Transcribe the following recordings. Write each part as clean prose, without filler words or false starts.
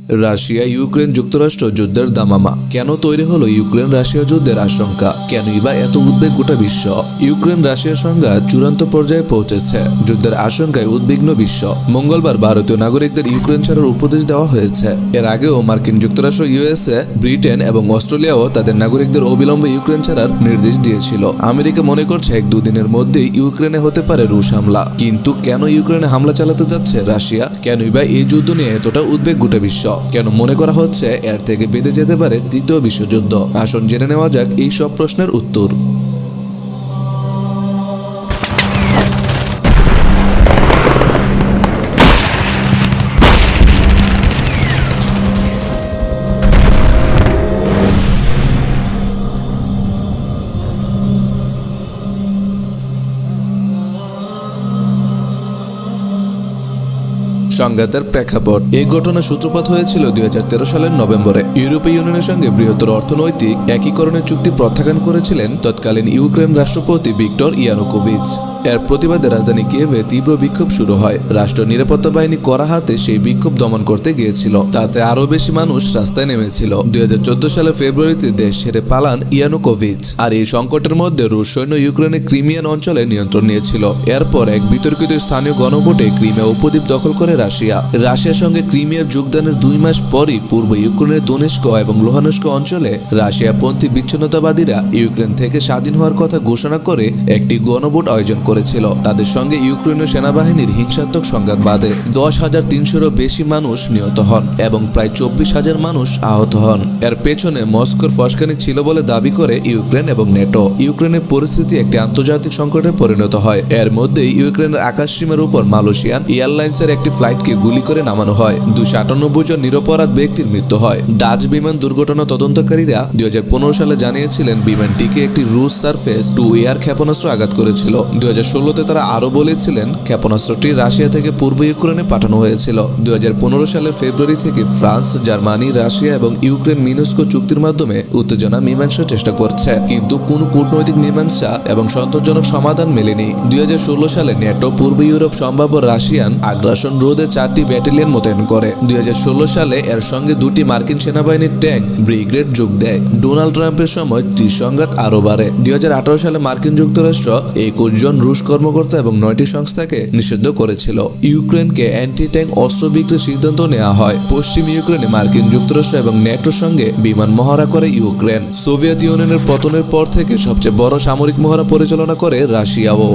Russia Ukraine যুক্তরাষ্ট্র যুদ্ধের দামামা। কেন তৈরি হলো ইউক্রেন রাশিয়া যুদ্ধের আশঙ্কা? কেনই বা এত উদ্বেগ গোটা বিশ্ব? ইউক্রেন রাশিয়ার সংঘাত চূড়ান্ত পর্যায়ে পৌঁছেছে, যুদ্ধের আশঙ্কায় উদ্বিগ্ন বিশ্ব। মঙ্গলবার ভারতীয় নাগরিকদের ইউক্রেন ছাড়ার উপদেশ দেওয়া হয়েছে। এর আগেও মার্কিন যুক্তরাষ্ট্র, ইউএসএ, ব্রিটেন এবং অস্ট্রেলিয়াও তাদের নাগরিকদের অবিলম্বে ইউক্রেন ছাড়ার নির্দেশ দিয়েছিল। আমেরিকা মনে করছে 1-2 দিনের মধ্যেই ইউক্রেনে হতে পারে রুশ হামলা। কিন্তু কেন ইউক্রেনে হামলা চালাতে যাচ্ছে রাশিয়া? কেনই বা এই যুদ্ধ নিয়ে এতটা উদ্বেগ গোটা বিশ্ব? কেন মনে করা হচ্ছে এর থেকে বেঁধে যেতে পারে তৃতীয় বিশ্বযুদ্ধ? আসুন জেনে নেওয়া যাক এই সব প্রশ্নের উত্তর। সংঘাতের প্রেক্ষাপট। এই ঘটনার সূত্রপাত হয়েছিল 2013 সালের নভেম্বরে। ইউরোপীয় ইউনিয়নের সঙ্গে বৃহত্তর অর্থনৈতিক একীকরণের চুক্তি প্রত্যাখ্যান করেছিলেন তৎকালীন ইউক্রেন রাষ্ট্রপতি ভিক্টর ইয়ানুকোভিচ। এর প্রতিবাদে রাজধানী কিয়েভে তীব্র বিক্ষোভ শুরু হয়। রাষ্ট্র নিরাপত্তা বাহিনী কড়া হাতে সেই বিক্ষোভ দমন করতে গিয়েছিল। তাতে আরও বেশি মানুষ রাস্তায় নেমেছিল। 2014 সালের ফেব্রুয়ারিতে দেশ ছেড়ে পালান ইয়ানুকোভিচ। আর এই সংকটের মধ্যে রুশ সৈন্য ইউক্রেনের ক্রিমিয়ান অঞ্চলে নিয়ন্ত্রণ নিয়েছিল। এরপর এক বিতর্কিত স্থানীয় গণভোটে ক্রিমিয়া উপদ্বীপ দখল করে রাশিয়ার সঙ্গে ক্রিমিয়ার যোগদানের 2 মাস পরই পূর্ব ইউক্রেনের দোনেস্ক এবং লুহানস্ক অঞ্চলে রাশিয়াপন্থী বিচ্ছিন্নতাবাদীরা ইউক্রেন থেকে স্বাধীন হওয়ার কথা ঘোষণা করে একটি গণভোট আয়োজন করেছিল। তাদের সঙ্গে ইউক্রেনীয় সেনাবাহিনীর হিংসাত্মক সংঘাত বাধে। 10,300-এরও বেশি মানুষ নিহত হন এবং প্রায় 24,000 মানুষ আহত হন। এর পেছনে মস্কোর ফসকানি ছিল বলে দাবি করে ইউক্রেন এবং নেটো। ইউক্রেনের পরিস্থিতি একটি আন্তর্জাতিক সংকটে পরিণত হয়। এর মধ্যেই ইউক্রেনের আকাশসীমার উপর মালয়েশিয়ান এয়ারলাইন্সের একটি ফ্লাইটকে গুলি করে নামানো হয়। 298 জন নিরপরাধ ব্যক্তির মৃত্যু হয়। ডাচ বিমান দুর্ঘটনা তদন্তকারীরা 2015 সালে জানিয়েছিলেন বিমানটিকে একটি রুশ সারফেস টু এয়ার ক্ষেপণাস্ত্র আঘাত করেছিল। 2016-তে তারা আরও বলেছিলেন ক্ষেপণাস্ত্রটি রাশিয়া থেকে পূর্ব ইউক্রেনে পাঠানো হয়েছিল। 2015 সালের ফেব্রুয়ারি থেকে ফ্রান্স, জার্মানি, রাশিয়া এবং ইউক্রেন মিনস্কো চুক্তির মাধ্যমে উত্তেজনা মীমাংসার চেষ্টা করছে, কিন্তু কোনো কূটনৈতিক মীমাংসা এবং সন্তোষজনক সমাধান মেলেনি। 2016 সালে নেটো পূর্ব ইউরোপ সম্ভাব্য রাশিয়ান আগ্রাসন রোধে 4টি ব্যাটালিয়ন মোতায়েন করে। 2016 সালে এর সঙ্গে 2টি মার্কিন সেনাবাহিনীর ট্যাঙ্ক ব্রিগেড যোগ দেয়। ডোনাল্ড ট্রাম্পের সময় সংঘাত আরও বাড়ে। 2018 সালে মার্কিন যুক্তরাষ্ট্র 21 জন রুশ কর্মকর্তা এবং 9টি সংস্থাকে নিষিদ্ধ করেছিল। ইউক্রেনকে অ্যান্টি ট্যাঙ্ক অস্ত্র বিক্রির সিদ্ধান্ত নেওয়া হয়। পশ্চিম ইউক্রেনে মার্কিন যুক্তরাষ্ট্র এবং নেটোর সঙ্গে বিমান মহড়া করে ইউক্রেন। সোভিয়েত ইউনিয়নের পতনের পর থেকে সবচেয়ে বড় সামরিক মহড়া পরিচালনা করে রাশিয়াও।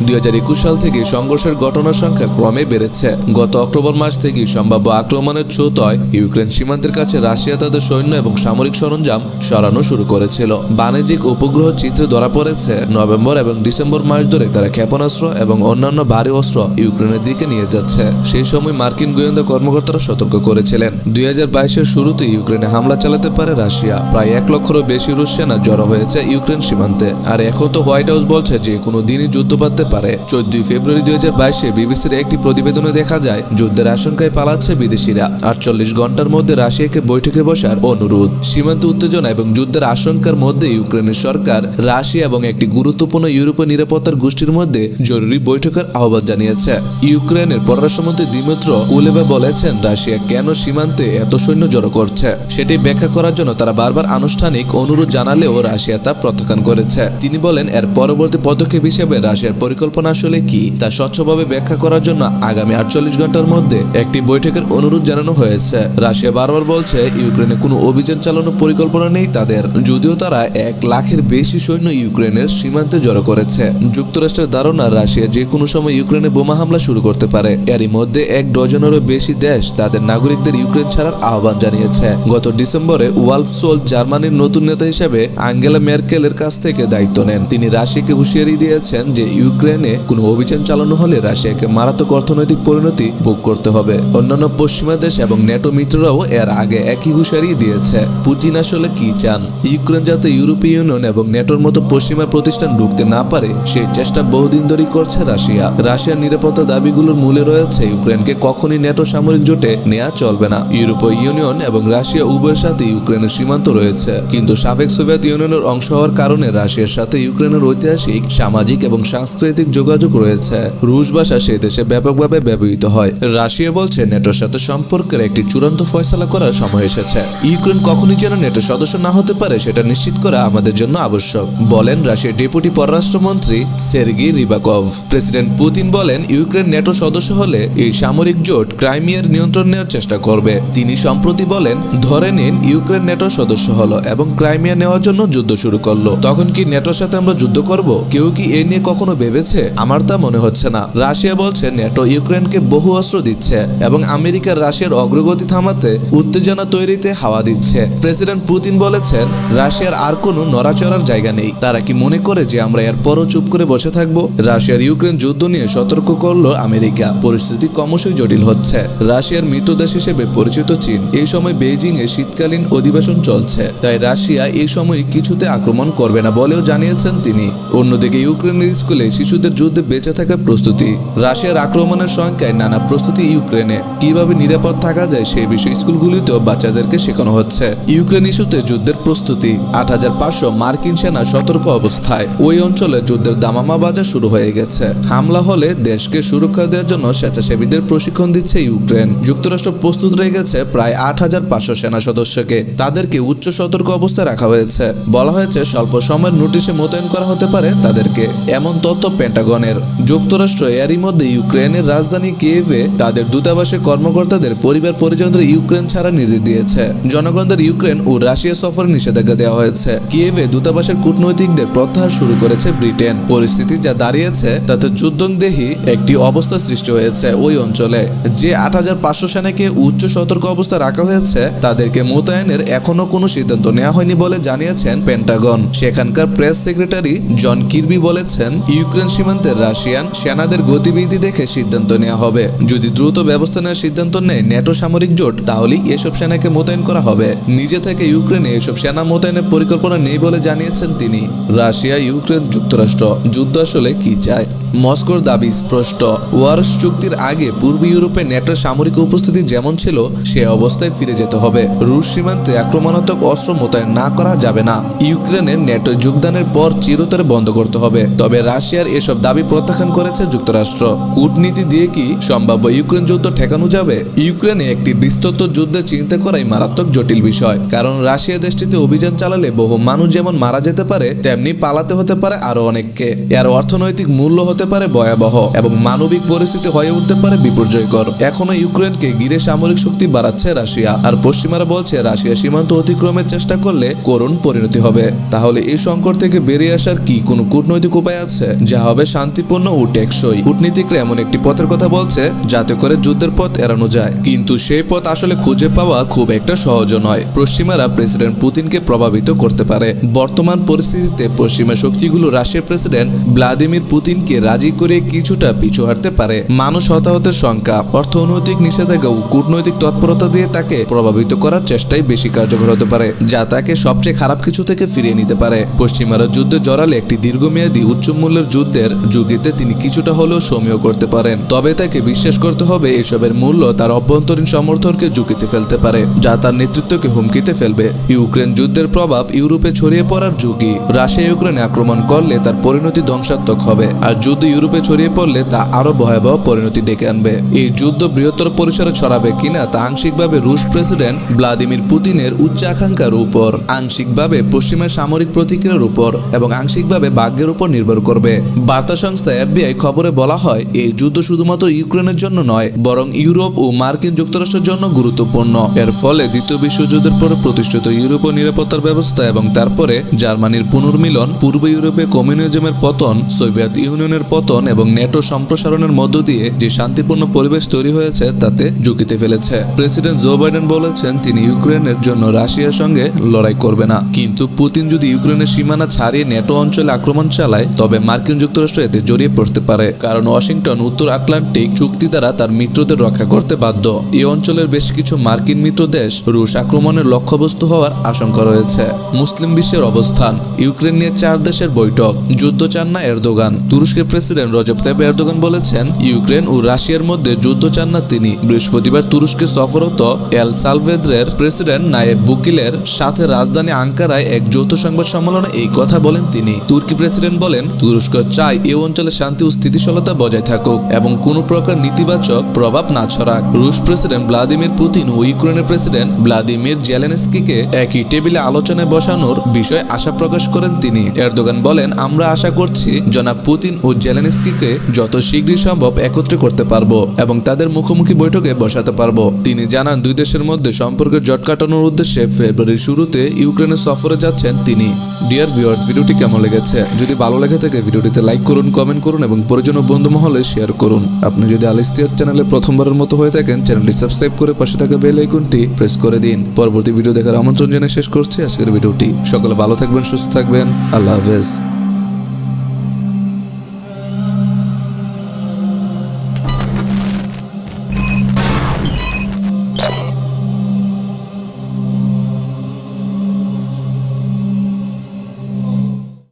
2021 সাল থেকে সংঘর্ষের ঘটনার সংখ্যা ক্রমে বেড়েছে। গত অক্টোবর মাস থেকে সম্ভাব্য আক্রমণের ছোঁয়ায় ইউক্রেন সীমান্তের কাছে রাশিয়া তাদের সৈন্য এবং সামরিক সরঞ্জাম সরানো শুরু করেছিল। বাণিজ্যিক উপগ্রহ চিত্রে ধরা পড়েছে নভেম্বর এবং ডিসেম্বর মাস ধরে তারা ক্ষেপণাস্ত্র এবং অন্যান্য ভারী অস্ত্র ইউক্রেনের দিকে নিয়ে যাচ্ছে। সেই সময় মার্কিন গোয়েন্দা কর্মকর্তারা সতর্ক করেছিলেন 2022-এর শুরুতে ইউক্রেনে হামলা চালাতে পারে রাশিয়া। প্রায় 1 লক্ষেরও বেশি রুশ সেনা জড়ো হয়েছে ইউক্রেন সীমান্তে। আর এখন তো হোয়াইট হাউস বলছে যে কোনো দিনই যুদ্ধ বাঁধতে পারে। 14 ফেব্রুয়ারি 2022-এ বিবিসির একটি প্রতিবেদনে দেখা যায় যুদ্ধের আশঙ্কায় পালাচ্ছে বিদেশিরা। 48 ঘন্টার মধ্যে রাশিয়াকে বৈঠকে বসার অনুরোধ। সীমান্ত উত্তেজনা এবং যুদ্ধের আশঙ্কার মধ্যে ইউক্রেনের সরকার রাশিয়া এবং একটি গুরুত্বপূর্ণ ইউরোপীয় নিরাপত্তার গোষ্ঠীর মধ্যে জরুরি বৈঠকের আহ্বান জানিয়েছে। ইউক্রেনের পররাষ্ট্রমন্ত্রী দিমিত্র কুলেবা বলেছেন রাশিয়া কেন সীমান্তে এত সৈন্য জড়ো করছে সেটি ব্যাখ্যা করার জন্য তারা বারবার আনুষ্ঠানিক অনুরোধ জানালেও রাশিয়া তা প্রত্যাখ্যান করেছে। তিনি বলেন এর পরবর্তী পদক্ষেপ হিসেবে রাশিয়ার পরিকল্পনা আসলে কি তা স্বচ্ছভাবে ব্যাখ্যা করার জন্য আগামী 48 ঘন্টার মধ্যে একটি বৈঠকের অনুরোধ জানানো হয়েছে। রাশিয়া বারবার বলছে ইউক্রেনে কোনো অভিযান চালানোর পরিকল্পনা নেই তাদের, যদিও তারা 1 লাখের বেশি সৈন্য ইউক্রেনের সীমান্তে জড়ো করেছে। যুক্তরাষ্ট্রের ধারণা রাশিয়া যে কোনো সময় ইউক্রেনে বোমা হামলা শুরু করতে পারে। এরই মধ্যে 1 ডজনেরও বেশি দেশ তাদের নাগরিকদের ইউক্রেন ছাড়ার আহ্বান জানিয়েছে। গত ডিসেম্বরে ওয়ালফ সোল জার্মানির নতুন নেতা হিসেবে আঙ্গেলা মেরকেলের কাছ থেকে দায়িত্ব নেন। তিনি রাশিয়াকে হুঁশিয়ারি দিয়েছেন যে ইউক্রেন ইউক্রেনে কোনো অভিযান চালানো হলে রাশিয়াকে মারাত্মক অর্থনৈতিক পরিণতি ভোগ করতে হবে। অন্যান্য পশ্চিমা দেশ এবং ন্যাটো মিত্ররাও এর আগে একই হুঁশিয়ারি দিয়েছে। পুতিন আসলে কি চান? ইউক্রেন যাতে ইউরোপীয় ইউনিয়ন এবং ন্যাটোর মতো পশ্চিমা প্রতিষ্ঠান ঢুকতে না পারে সেই চেষ্টা বহুদিন ধরেই করছে রাশিয়া। রাশিয়ার নিরাপত্তা দাবিগুলোর মূলে রয়েছে ইউক্রেনকে কখনই ন্যাটো সামরিক জোটে নেওয়া চলবে না। ইউরোপীয় ইউনিয়ন এবং রাশিয়া উভয়ের সাথে ইউক্রেনের সীমান্ত রয়েছে, কিন্তু সাবেক সোভিয়েত ইউনিয়নের অংশ হওয়ার কারণে রাশিয়ার সাথে ইউক্রেনের ঐতিহাসিক, সামাজিক এবং সাংস্কৃতিক যোগাযোগ রয়েছে। রুশ ভাষা সেই দেশে ব্যাপকভাবে ব্যবহৃত হয়। রাশিয়া বলছে ন্যাটোর সাথে সম্পর্কের একটি চূড়ান্ত ফয়সালা করার সময় এসেছে। ইউক্রেন কখনই যেন ন্যাটো সদস্য না হতে পারে সেটা নিশ্চিত করা আমাদের জন্য আবশ্যক, বলেন রাশিয়ার ডেপুটি পররাষ্ট্রমন্ত্রী সের্গেই রিবাকভ। প্রেসিডেন্ট পুতিন বলেন ইউক্রেন ন্যাটো সদস্য হলে এই সামরিক জোট ক্রাইমিয়ার নিয়ন্ত্রণ নেওয়ার চেষ্টা করবে। তিনি সম্প্রতি বলেন, ধরে নিন ইউক্রেন ন্যাটো সদস্য হলো এবং ক্রাইমিয়া নেওয়ার জন্য যুদ্ধ শুরু করলো, তখন কি ন্যাটোর সাথে আমরা যুদ্ধ করব? কেউ কি এ নিয়ে কখনো ভেবেছে? আমার তা মনে হচ্ছে না। রাশিয়া বলছে ন্যাটো ইউক্রেনকে বহু অস্ত্র দিচ্ছে এবং আমেরিকার রাশিয়ার অগ্রগতি থামাতে উত্তেজনা তৈরিতে হাওয়া দিচ্ছে। প্রেসিডেন্ট পুতিন বলেছেন রাশিয়ার আর কোনো নড়াচড়ার জায়গা নেই। তারা কি মনে করে যে আমরা এরপরও চুপ করে বসে থাকবো? রাশিয়ার ইউক্রেন যুদ্ধ নিয়ে সতর্ক করলো আমেরিকা। পরিস্থিতি ক্রমশই জটিল হচ্ছে। রাশিয়ার মিত্রদেশ হিসেবে পরিচিত চীন এই সময় বেইজিং এ শীতকালীন অধিবেশন চলছে, তাই রাশিয়া এই সময় কিছুতে আক্রমণ করবে না বলেও জানিয়েছেন তিনি। অন্যদিকে ইউক্রেনের স্কুলে শিশুদের যুদ্ধে বেঁচে থাকার প্রস্তুতি। রাশিয়ার আক্রমণের সংখ্যায় নানা প্রস্তুতি ইউক্রেনে। কিভাবে নিরাপদ থাকা যায় সেই বিষয়ে স্কুলগুলিতেও বাচ্চাদেরকে শেখানো হচ্ছে। ইউক্রেন ইস্যুতে যুদ্ধের প্রস্তুতি। ৮৫০০ মার্কিন সেনা সতর্ক অবস্থায়। ওই অঞ্চলে যুদ্ধের দামামা বাজা শুরু হয়ে গেছে। হামলা হলে দেশকে সুরক্ষা দেওয়ার জন্য স্বেচ্ছাসেবীদের প্রশিক্ষণ দিচ্ছে ইউক্রেন। যুক্তরাষ্ট্র প্রস্তুত রেখেছে প্রায় ৮৫০০ সেনা সদস্যকে। তাদেরকে উচ্চ সতর্ক অবস্থায় রাখা হয়েছে। বলা হয়েছে স্বল্প সময়ের নোটিশে মোতায়েন করা হতে পারে তাদেরকে, এমন তথ্য পেন্টাগনের। যুক্তরাষ্ট্র এরই মধ্যে ইউক্রেনের রাজধানী কিয়েভে তাদের দূতাবাসে কর্মকর্তাদের পরিবার পরিজনদের ইউক্রেন ছাড়া নির্দেশ দিয়েছে। জনগণদের ইউক্রেন ও রাশিয়া সফরে নিষেধাজ্ঞা দেওয়া হয়েছে। কিয়েভে দূতাবাসের কূটনৈতিকদের প্রত্যাহার শুরু করেছে ব্রিটেন। পরিস্থিতি যা দাঁড়িয়েছে তাতে যুদ্ধংদেহী একটি অবস্থা সৃষ্টি হয়েছে ওই অঞ্চলে। যে ৮৫০০ সেনাকে উচ্চ সতর্ক অবস্থা রাখা হয়েছে তাদেরকে মোতায়েনের এখনো কোনো সিদ্ধান্ত নেওয়া হয়নি বলে জানিয়েছেন পেন্টাগন। সেখানকার প্রেস সেক্রেটারি জন কির্বি বলেছেন ইউক্রেন সীমান্তে রাশিয়ান সেনাদের গতিবিধি দেখে সিদ্ধান্ত নেওয়া হবে। যদি দ্রুত ব্যবস্থা নেওয়ার সিদ্ধান্ত নেয় ন্যাটো সামরিক জোট তাহলেই এসব সেনাকে মোতায়েন করা হবে। নিজে থেকে ইউক্রেনে এসব সেনা মোতায়েনের পরিকল্পনা নেই বলে জানিয়েছেন তিনি। রাশিয়া, ইউক্রেন, যুক্তরাষ্ট্র যুদ্ধ আসলে কি চায়? মস্কোর দাবি স্পষ্ট। ওয়ারশ চুক্তির আগে পূর্ব ইউরোপে ন্যাটোর সামরিক উপস্থিতি যেমন ছিল সে অবস্থায় ফিরে যেতে হবে। রুশ সীমান্তে আক্রমণাত্মক অস্ত্র মোতায়েন না করা যাবে না। ইউক্রেনের ন্যাটো যোগদানের পর চিরতরে বন্ধ করতে হবে। তবে রাশিয়ার এসব দাবি প্রত্যাখ্যান করেছে যুক্তরাষ্ট্র। কূটনীতি দিয়ে কি সম্ভাব্য ইউক্রেন যুদ্ধ ঠেকানো যাবে? ইউক্রেনে একটি বিস্তৃত যুদ্ধে চিন্তা করাই মারাত্মক জটিল বিষয়, কারণ রাশিয়া দেশটিতে অভিযান চালালে বহু মানুষ যেমন মারা যেতে পারে তেমনি পালাতে হতে পারে আরো অনেককে। এর অর্থনৈতিক মূল্য হতে পারে ভয়াবহ এবং মানবিক পরিস্থিতি হয়ে উঠতে পারে বিপর্যয়কর। এখনো ইউক্রেনকে ঘিরে সামরিক শক্তি বাড়াচ্ছে রাশিয়া, আর পশ্চিমারা বলছে রাশিয়া সীমান্ত অতিক্রমের চেষ্টা করলে করুণ পরিণতি হবে। তাহলে এই সংকট থেকে বেরিয়ে আসার কি কোনো কূটনৈতিক উপায় আছে যা হবে শান্তিপূর্ণ ও টেকসই? কূটনীতিকরা এমন একটি পথের কথা বলছে যাতে করে যুদ্ধের পথ এড়ানো যায়, কিন্তু সেই পথ আসলে খুঁজে পাওয়া খুব একটা সহজ নয়। পশ্চিমারা প্রেসিডেন্ট পুতিনকে প্রভাবিত করতে পারে। বর্তমান পরিস্থিতিতে পশ্চিমা শক্তিগুলো রাশিয়ার প্রেসিডেন্ট ভ্লাদিমির পুতিনকে রাজি করে কিছুটা পিছু হাঁটতে পারে। মানুষ হতাহতের সংখ্যা, অর্থনৈতিক নিষেধাজ্ঞা ও কূটনৈতিক তৎপরতা দিয়ে তাকে প্রভাবিত করার চেষ্টাই বেশি কার্যকর হতে পারে, যা তাকে সবচেয়ে খারাপ কিছু থেকে ফিরিয়ে নিতে পারে। পশ্চিমারা যুদ্ধে জড়ালে একটি দীর্ঘমেয়াদী উচ্চ মূল্যের যুদ্ধের ঝুঁকিতে তিনি কিছুটা হলেও সমীহ করতে পারেন। তবে তাকে বিশ্বাস করতে হবে এসবের মূল্য তার অভ্যন্তরীণ সমর্থনকে ঝুঁকিতে ফেলতে পারে, যা তার নেতৃত্বকে হুমকিতে ফেলবে। ইউক্রেন যুদ্ধের প্রভাব ইউরোপে ছড়িয়ে পড়ার ঝুঁকি। রাশিয়া ইউক্রেনে আক্রমণ করলে তার পরিণতি ধ্বংসাত্মক হবে, আর যুদ্ধ ইউরোপে ছড়িয়ে পড়লে তা আরো ভয়াবহ পরিণতি ডেকে আনবে। এই যুদ্ধ বৃহত্তর পরিসরে ছড়াবে কিনা তা আংশিকভাবে রুশ প্রেসিডেন্ট ভ্লাদিমির পুতিনের উচ্চ আকাঙ্ক্ষার উপর, আংশিকভাবে পশ্চিমের সামরিক প্রতিক্রিয়ার উপর এবং আংশিকভাবে ভাগ্যের উপর নির্ভর করবে। বার্তা সংস্থা FBI খবরে বলা হয় এই যুদ্ধ শুধুমাত্র ইউক্রেনের জন্য নয়, বরং ইউরোপ ও মার্কিন যুক্তরাষ্ট্রের জন্য গুরুত্বপূর্ণ। এর ফলে দ্বিতীয় বিশ্বযুদ্ধের পরে প্রতিষ্ঠিত ইউরোপীয় নিরাপত্তার ব্যবস্থা এবং তারপরে জার্মানির পুনর্মিলন, পূর্ব ইউরোপে কমিউনিজমের পতন, সোভিয়েত ইউনিয়নের পতন এবং ন্যাটো সম্প্রসারণের মধ্য দিয়ে যে শান্তিপূর্ণ পরিবেশ তৈরি হয়েছে তাতে ঝুঁকিতে ফেলেছে। প্রেসিডেন্ট জো বাইডেন বলেছেন তিনি ইউক্রেনের জন্য রাশিয়ার সঙ্গে লড়াই করবে না, কিন্তু পুতিন যদি ইউক্রেনের সীমানা ছাড়িয়ে ন্যাটো অঞ্চলে আক্রমণ চালায় তবে মার্কিন যুক্তরাষ্ট্র যুক্তরাষ্ট্র এতে জড়িয়ে পড়তে পারে, কারণ ওয়াশিংটন উত্তর আটলান্টিক চুক্তি দ্বারা তার মিত্রদের রক্ষা করতে বাধ্য। এই অঞ্চলের বেশ কিছু মার্কিন মিত্র দেশ রুশ আক্রমণের লক্ষ্যবস্তু হওয়ার আশঙ্কা রয়েছে। মুসলিম বিশ্বের অবস্থান। ইউক্রেন নিয়ে 4 দেশের বৈঠক। যুদ্ধ চান না এরদোগান। তুরস্কের প্রেসিডেন্ট রজব তাইপ এরদোগান বলেছেন, ইউক্রেন ও রাশিয়ার মধ্যে যুদ্ধ চান না তিনি। বৃহস্পতিবার তুরস্কে সফররত এল সালভেদ্রের প্রেসিডেন্ট নায়েব বুকিলের সাথে রাজধানী আঙ্কারায় এক যৌথ সংবাদ সম্মেলনে এই কথা বলেন তিনি। তুর্কি প্রেসিডেন্ট বলেন, তুরস্ক চায় এই অঞ্চলে শান্তি ও স্থিতিশীলতা বজায় থাকুক এবং কোনো প্রকার নেতিবাচক প্রভাব না ছড়াক। রুশ প্রেসিডেন্ট ভ্লাদিমির পুতিন ও ইউক্রেনের প্রেসিডেন্ট ভ্লাদিমির জেলেনস্কিকে একই টেবিলে আলোচনায় বসানোর বিষয়ে আশা প্রকাশ করেন তিনি। এরদোগান বলেন, আমরা আশা করছি জনাব পুতিন ও জেলেনস্কিকে যত শীঘ্রই সম্ভব একত্রে করতে পারবো এবং তাদের মুখোমুখি বৈঠকে বসাতে পারবো। তিনি জানান, দুই দেশের মধ্যে সম্পর্কের জট কাটানোর উদ্দেশ্যে ফেব্রুয়ারির শুরুতে ইউক্রেনের সফরে যাচ্ছেন তিনি। ডিয়ার ভিউয়ার্স, ভিডিওটি কেমন লেগেছে? যদি ভালো লেগে থাকে ভিডিওটিতে লাইক করুন, কমেন্ট করুন এবং পরিজন ও বন্ধু মহলে শেয়ার করুন। আপনি যদি আল ইজতিহাদ চ্যানেলে প্রথমবারের মতো হয়ে থাকেন, চ্যানেলটি সাবস্ক্রাইব করে পাশে থাকা বেল আইকনটি প্রেস করে দিন। পরবর্তী ভিডিও দেখার আমন্ত্রণ জানিয়ে শেষ করছি আজকের ভিডিওটি। সকলে ভালো থাকবেন, সুস্থ থাকবেন। আল্লাহ হাফেজ।